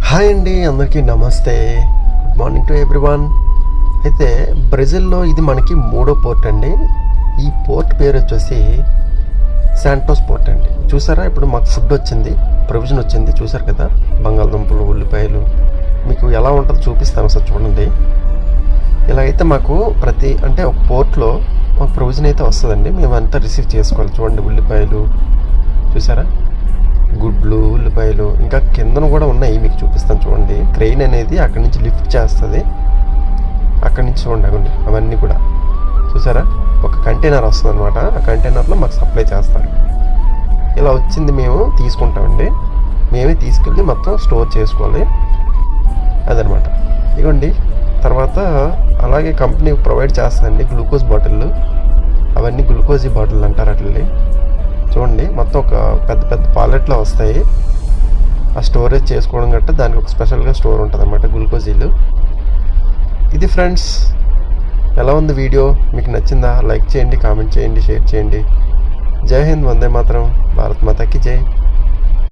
Hi అండి, అందరికీ నమస్తే. Good morning to everyone. అయితే బ్రెజిల్లో ఇది మనకి 3వ పోర్ట్ అండి. ఈ పోర్ట్ పేరు వచ్చేసి శాంటోస్ పోర్ట్ అండి. చూసారా, ఇప్పుడు మాకు ఫుడ్ వచ్చింది, ప్రొవిజన్ వచ్చింది. చూసారు కదా, బంగాళదుంపలు, ఉల్లిపాయలు. మీకు ఎలా ఉంటుందో చూపిస్తాను, ఒకసారి చూడండి. ఇలా అయితే మాకు ఒక పోర్ట్లో మాకు ప్రొవిజన్ అయితే వస్తుందండి. మేము అంతా రిసీవ్ చేసుకోవాలి. చూడండి, ఉల్లిపాయలు చూసారా, గుడ్లు, ఉల్లిపాయలు, ఇంకా కిందను కూడా ఉన్నాయి, మీకు చూపిస్తాను చూడండి. క్రెయిన్ అనేది అక్కడి నుంచి లిఫ్ట్ చేస్తుంది. అక్కడి నుంచి చూడండి అవన్నీ కూడా చూసారా, ఒక కంటైనర్ వస్తుంది అనమాట. ఆ కంటైనర్లో మాకు సప్లై చేస్తారు. ఇలా వచ్చింది మేము తీసుకుంటామండి. మేమే తీసుకెళ్ళి మొత్తం స్టోర్ చేసుకోవాలి, అదనమాట. ఇదిగోండి. తర్వాత అలాగే కంపెనీ ప్రొవైడ్ చేస్తుందండి గ్లూకోజ్ బాటిళ్ళు. అవన్నీ గ్లూకోజ్ బాటిల్ అంటారు అట్లని. చూడండి, మొత్తం ఒక పెద్ద పెద్ద పాలెట్లో వస్తాయి. ఆ స్టోరేజ్ చేసుకోవడం గట్రా దానికి ఒక స్పెషల్గా స్టోర్ ఉంటుంది అన్నమాట, గ్లూకోజీలు. ఇది ఫ్రెండ్స్, ఎలా ఉంది వీడియో? మీకు నచ్చిందా? లైక్ చేయండి, కామెంట్ చేయండి, షేర్ చేయండి. జై హింద్, వందే మాతరం, భారత్ మాతాకి జై.